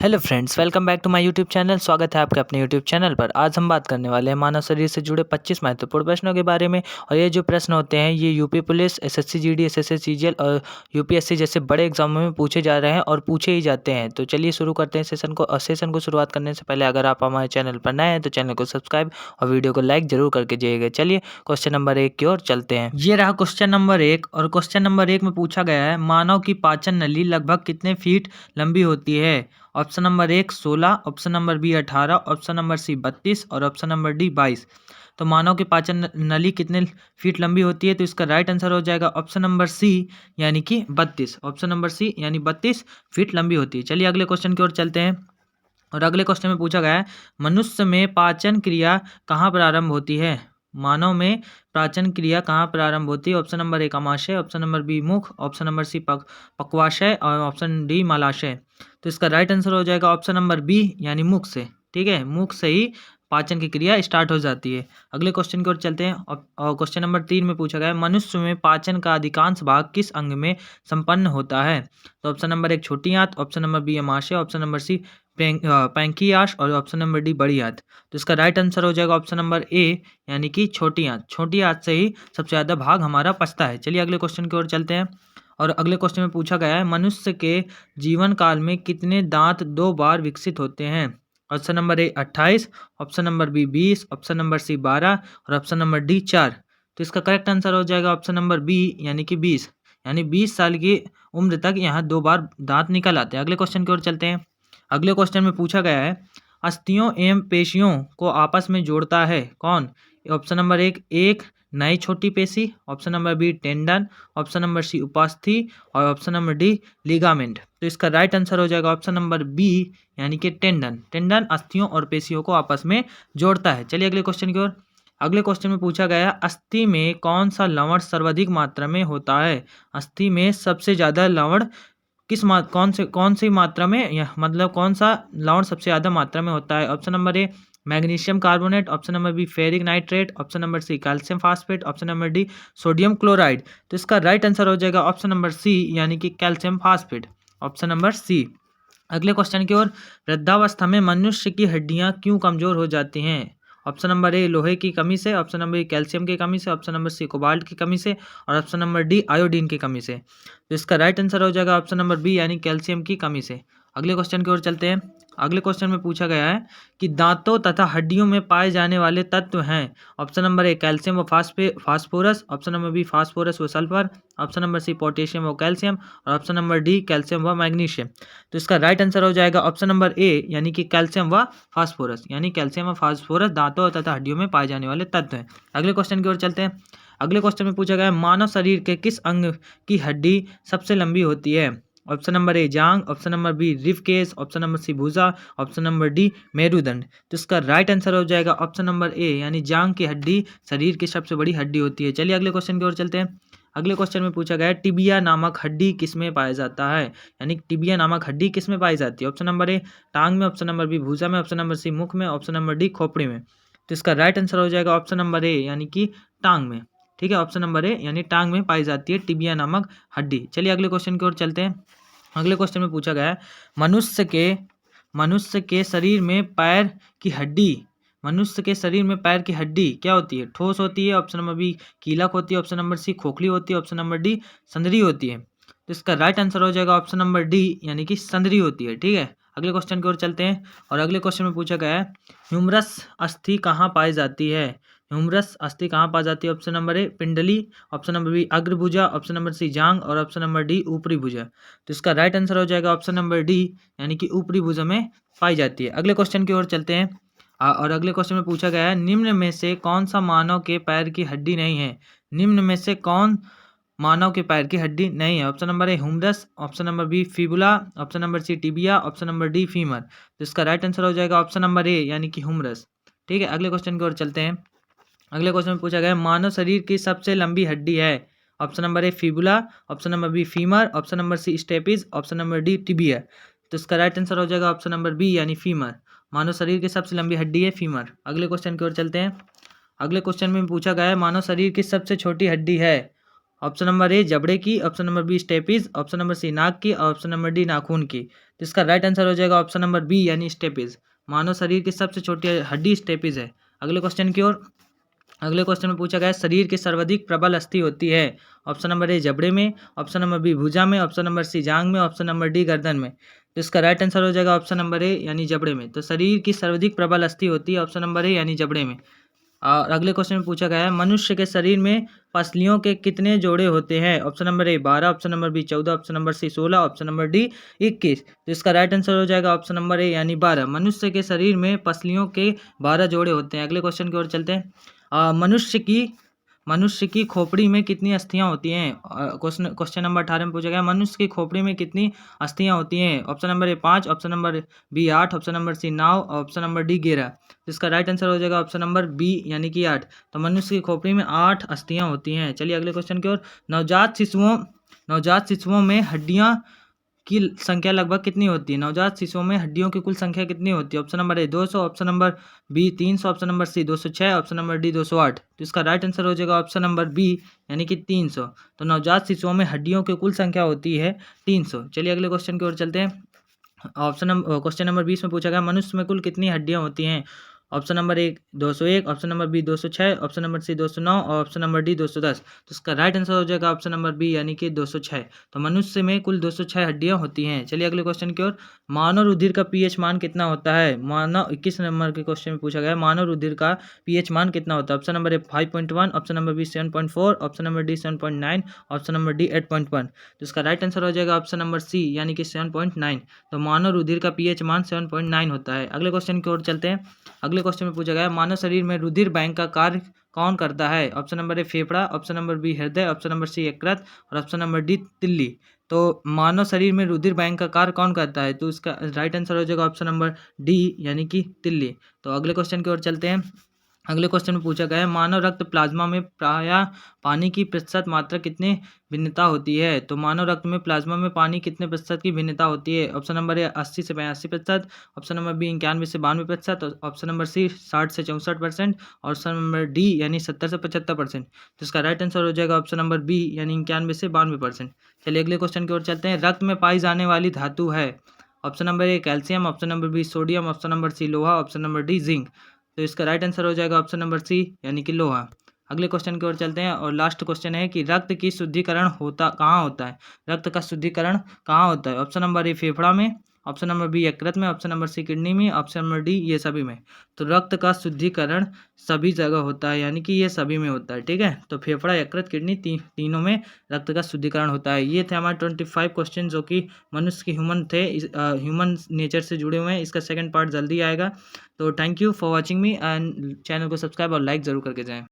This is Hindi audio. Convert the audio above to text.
Hello friends, welcome back to my YouTube channel. स्वागत है आपके अपने यूट्यूब चैनल पर। आज हम बात करने वाले हैं मानव शरीर से जुड़े 25 महत्वपूर्ण प्रश्नों के बारे में। और ये जो प्रश्न होते हैं ये UP police, SSC GD, SSC CGL और यूपीएससी जैसे बड़े एग्जामों में पूछे जा रहे हैं और पूछे ही जाते हैं। तो चलिए शुरू करते हैं सेशन को। और सेशन को शुरुआत करने से पहले अगर आप हमारे चैनल पर नए हैं तो चैनल को सब्सक्राइब और वीडियो को लाइक जरूर करके जाइएगा। चलिए क्वेश्चन नंबर 1 की ओर चलते हैं। ये रहा क्वेश्चन नंबर 1। और क्वेश्चन नंबर 1 में पूछा गया है, मानव की पाचन नली लगभग कितने फीट लंबी होती है? Option number 1 16, option number B 18, option number C 32 और ऑप्शन नंबर डी 22। तो मानव की पाचन नली कितने फीट लंबी होती है? तो इसका राइट आंसर हो जाएगा ऑप्शन नंबर सी यानी कि 32। ऑप्शन नंबर सी यानी 32 फीट लंबी होती है। चलिए अगले क्वेश्चन की ओर चलते हैं। और अगले क्वेश्चन में पूछा गया है, मनुष्य में पाचन क्रिया कहाँ प्रारंभ होती है? मानव में पाचन क्रिया कहाँ प्रारंभ होती है? ऑप्शन नंबर 1 आमाशय, ऑप्शन नंबर बी मुख, ऑप्शन नंबर सी पक्वाशय और ऑप्शन डी मलाशय। तो इसका राइट आंसर हो जाएगा ऑप्शन नंबर बी यानी मुख से। ठीक है, मुख से ही पाचन की क्रिया स्टार्ट हो जाती है। अगले क्वेश्चन की ओर चलते हैं। और क्वेश्चन नंबर 3 में पूछा गया है, मनुष्य में पाचन का अधिकांश भाग किस अंग में संपन्न होता है? तो ऑप्शन नंबर 1 छोटी आंत, ऑप्शन नंबर बी अमाशय, ऑप्शन नंबर सी पैंक्रियास और ऑप्शन नंबर डी बड़ी आंत। तो इसका राइट आंसर हो जाएगा ऑप्शन नंबर ए यानी कि छोटी आंत। छोटी आंत से ही सबसे ज़्यादा भाग हमारा पचता है। चलिए अगले क्वेश्चन की ओर चलते हैं। और अगले क्वेश्चन में पूछा गया है, मनुष्य के जीवन काल में कितने दांत 2 बार विकसित होते हैं? Option number A 28, option number B 20, option number C 12 और ऑप्शन नंबर डी 4। तो इसका करेक्ट आंसर हो जाएगा ऑप्शन नंबर बी यानी कि 20। यानी 20 साल की उम्र तक यहाँ 2 बार दांत निकल आते हैं। अगले क्वेश्चन की ओर चलते हैं। अगले क्वेश्चन में पूछा गया है, अस्थियों एवं पेशियों को आपस में जोड़ता है कौन? ऑप्शन नंबर 1 एक नई छोटी पेशी, option number B tendon, option number C उपास्थि और ऑप्शन नंबर डी लिगामेंट। तो इसका राइट आंसर हो जाएगा ऑप्शन नंबर बी यानी कि टेंडन। टेंडन अस्थियों और पेशियों को आपस में जोड़ता है। चलिए अगले क्वेश्चन की ओर। अगले क्वेश्चन में पूछा गया, अस्थि में कौन सा लवण सर्वाधिक मात्रा में होता है? अस्थि में सबसे ज़्यादा लवण कौन सी मात्रा में, या मतलब कौन सा लवण सबसे ज़्यादा मात्रा में होता है? Option number A magnesium carbonate, option number B ferric nitrate, option number C calcium phosphate, option number D sodium chloride. तो इसका राइट आंसर हो जाएगा ऑप्शन नंबर सी यानी कि calcium phosphate. Option number C. अगले क्वेश्चन की ओर, वृद्धावस्था में मनुष्य की हड्डियां क्यों कमजोर हो जाती हैं? ऑप्शन नंबर ए लोहे की कमी से, ऑप्शन नंबर ए कैल्शियम की कमी से, ऑप्शन नंबर सी कोबाल्ट की कमी से और ऑप्शन नंबर डी आयोडीन की कमी से। तो इसका राइट आंसर हो जाएगा ऑप्शन नंबर बी यानी कैल्शियम की कमी से। अगले क्वेश्चन की ओर चलते हैं। अगले क्वेश्चन में पूछा गया है कि दांतों तथा हड्डियों में पाए जाने वाले तत्व हैं। ऑप्शन नंबर ए कैल्शियम व phosphorus, option number B phosphorus व sulphur, option number C potassium व कैल्शियम और ऑप्शन नंबर डी कैल्शियम व मैग्नीशियम। तो इसका राइट आंसर हो जाएगा ऑप्शन नंबर ए यानी कि कैल्शियम व फास्फोरस। यानी कैल्शियम व फास्फोरस दांतों तथा हड्डियों में पाए जाने वाले तत्व हैं। अगले क्वेश्चन की ओर चलते हैं। अगले क्वेश्चन में पूछा गया है, मानव शरीर के किस अंग की हड्डी सबसे लंबी होती है? ऑप्शन नंबर ए जांग, ऑप्शन नंबर बी रिफकेस, ऑप्शन नंबर सी भुजा, ऑप्शन नंबर डी मेरुदंड। तो इसका राइट आंसर हो जाएगा ऑप्शन नंबर ए यानी जांग की हड्डी शरीर की सबसे बड़ी हड्डी होती है। चलिए अगले क्वेश्चन की ओर चलते हैं। अगले क्वेश्चन में पूछा गया है, टिबिया नामक हड्डी किसमें पाया जाता है? यानी टिबिया नामक हड्डी किसमें पाई जाती है? ऑप्शन नंबर ए टांग में, ऑप्शन नंबर बी भुजा में, ऑप्शन नंबर सी मुख में, ऑप्शन नंबर डी खोपड़ी में। तो इसका राइट आंसर हो जाएगा ऑप्शन नंबर ए यानी कि टांग में। ठीक है, ऑप्शन नंबर ए यानी टांग में पाई जाती है टिबिया नामक हड्डी। चलिए अगले क्वेश्चन की ओर चलते हैं। अगले क्वेश्चन में पूछा गया है, मनुष्य के शरीर में पैर की हड्डी मनुष्य के शरीर में पैर की हड्डी क्या होती है? ठोस होती है, ऑप्शन नंबर बी कीलक होती है, ऑप्शन नंबर सी खोखली होती है, ऑप्शन नंबर डी संदरी होती है। तो इसका राइट आंसर हो जाएगा ऑप्शन नंबर डी यानी कि संदरी होती है। ठीक है, अगले क्वेश्चन की ओर चलते हैं। और अगले क्वेश्चन में पूछा गया है, ह्यूमरस अस्थि कहाँ पाई जाती है? ह्यूमरस अस्थि कहाँ पाई जाती है? ऑप्शन नंबर ए पिंडली, ऑप्शन नंबर बी अग्रभुजा, ऑप्शन नंबर सी जांग और ऑप्शन नंबर डी ऊपरी भुजा। तो इसका राइट आंसर हो जाएगा ऑप्शन नंबर डी यानी कि ऊपरी भुजा में पाई जाती है। अगले क्वेश्चन की ओर चलते हैं। और अगले क्वेश्चन में पूछा गया है, निम्न में से कौन सा मानव के पैर की हड्डी नहीं है? निम्न में से कौन मानव के पैर की हड्डी नहीं है? Option number A humerus, option number B fibula, option number C tibia, option number D femur. तो इसका राइट आंसर हो जाएगा ऑप्शन नंबर ए यानी कि ह्यूमरस। ठीक है, अगले क्वेश्चन की ओर चलते हैं। अगले क्वेश्चन में पूछा गया है, मानव शरीर की सबसे लंबी हड्डी है। Option number A fibula, option number B femur, option number C stapes, option number D tibia. तो इसका राइट आंसर हो जाएगा ऑप्शन नंबर बी यानी फीमर। मानव शरीर की सबसे लंबी हड्डी है फीमर। अगले क्वेश्चन की ओर चलते हैं। अगले क्वेश्चन में पूछा गया है, मानव शरीर की सबसे छोटी हड्डी है। ऑप्शन नंबर ए जबड़े की, option number B stapes, option number C नाक की, ऑप्शन नंबर डी नाखून की। तो इसका राइट आंसर हो जाएगा ऑप्शन नंबर बी यानी स्टेपीज। मानव शरीर की सबसे छोटी हड्डी स्टेपीज है। अगले क्वेश्चन की ओर। अगले क्वेश्चन में पूछा गया है शरीर की सर्वाधिक प्रबल अस्थि होती है। ऑप्शन नंबर ए जबड़े में, ऑप्शन नंबर बी भुजा में, ऑप्शन नंबर सी जांग में, ऑप्शन नंबर डी गर्दन में। तो इसका राइट आंसर हो जाएगा ऑप्शन नंबर ए यानी जबड़े में। तो शरीर की सर्वाधिक प्रबल अस्थि होती है ऑप्शन नंबर ए यानी जबड़े में। और अगले क्वेश्चन में पूछा गया है मनुष्य के शरीर में पसलियों के कितने जोड़े होते हैं। Option number A 12, option number B 14, option number C 16, option number D 21। तो इसका राइट आंसर हो जाएगा ऑप्शन नंबर ए यानी 12। मनुष्य के शरीर में पसलियों के 12 जोड़े होते हैं। अगले क्वेश्चन की ओर चलते हैं। मनुष्य की खोपड़ी में कितनी अस्थियां होती हैं। क्वेश्चन नंबर 18 में पूछा गया मनुष्य की खोपड़ी में कितनी अस्थियां होती हैं। Option number A 5, option number B 8, option number C 9, option number D 11। तो इसका राइट आंसर हो जाएगा ऑप्शन नंबर बी यानी कि 8। तो मनुष्य की खोपड़ी में 8 अस्थियां होती हैं। चलिए अगले क्वेश्चन की ओर। नवजात शिशुओं में हड्डियां की संख्या लगभग कितनी होती है। नवजात शिशुओं में हड्डियों की कुल संख्या कितनी होती है। Option number A 200, option number B 300, option number C 206, option number D 208। तो इसका राइट आंसर हो जाएगा ऑप्शन नंबर बी यानी कि 300। तो नवजात शिशुओं में हड्डियों की कुल संख्या होती है 300। चलिए अगले क्वेश्चन की ओर चलते हैं। क्वेश्चन नंबर 20 में पूछा गया मनुष्य में कुल कितनी हड्डियां होती हैं। Option number A 201, option number B 206, option number C 209 और ऑप्शन नंबर डी 210। तो इसका राइट आंसर हो जाएगा ऑप्शन नंबर बी यानी कि 206। तो मनुष्य में कुल 206 हड्डियां होती हैं। चलिए अगले क्वेश्चन की ओर। मानव रुधिर का पीएच मान कितना होता है। 21 नंबर के क्वेश्चन में पूछा गया है मानव रुधिर का पीएच मान कितना होता है। Option number A 5.1, option number B 7.4, option number D 7.9, option number D 8.1। तो इसका राइट आंसर हो जाएगा ऑप्शन नंबर सी यानी कि 7.9। तो मानव रुधिर का पीएच मान 7.9 होता है। अगले क्वेश्चन की ओर चलते हैं। अगले क्वेश्चन में पूछा गया है मानव शरीर में रुधिर बैंक का कार्य कौन करता है। ऑप्शन नंबर ए फेफड़ा, ऑप्शन नंबर बी हृदय, ऑप्शन नंबर सी यकृत और ऑप्शन नंबर डी तिल्ली। तो मानव शरीर में रुधिर बैंक का कार्य कौन करता है। तो इसका राइट आंसर हो जाएगा ऑप्शन नंबर डी यानी कि तिल्ली। तो अगले क्वेश्चन की ओर चलते हैं। अगले क्वेश्चन में पूछा गया है मानव रक्त प्लाज्मा में प्रायः पानी की प्रतिशत मात्रा कितनी भिन्नता होती है। तो मानव रक्त में प्लाज्मा में पानी कितने प्रतिशत की भिन्नता होती है। ऑप्शन नंबर ए 80 से 82%, ऑप्शन नंबर बी 91 से 92%, ऑप्शन नंबर सी 60 से 64%, और ऑप्शन नंबर डी यानी 70 से 75%। तो इसका राइट आंसर हो जाएगा ऑप्शन नंबर बी यानी 91 से 92%। चलिए अगले क्वेश्चन की ओर चलते हैं। रक्त में पाई जाने वाली धातु है। Option number A calcium, option number B sodium, option number C लोहा, ऑप्शन नंबर डी जिंक। तो इसका राइट आंसर हो जाएगा ऑप्शन नंबर सी यानी कि लोहा। अगले क्वेश्चन की ओर चलते हैं और लास्ट क्वेश्चन है कि रक्त की शुद्धिकरण कहाँ होता है। रक्त का शुद्धिकरण कहाँ होता है। ऑप्शन नंबर ए फेफड़ा में, ऑप्शन नंबर बी यकृत में, ऑप्शन नंबर सी किडनी में, ऑप्शन नंबर डी ये सभी में। तो रक्त का शुद्धिकरण सभी जगह होता है यानी कि ये सभी में होता है। ठीक है, तो फेफड़ा यकृत किडनी तीनों में रक्त का शुद्धिकरण होता है। ये थे हमारे 25 क्वेश्चन जो कि मनुष्य के ह्यूमन थे, ह्यूमन नेचर से जुड़े हुए हैं। इसका सेकंड पार्ट जल्दी आएगा। तो thank you for watching me and channel को सब्सक्राइब और लाइक ज़रूर करके जाएँ।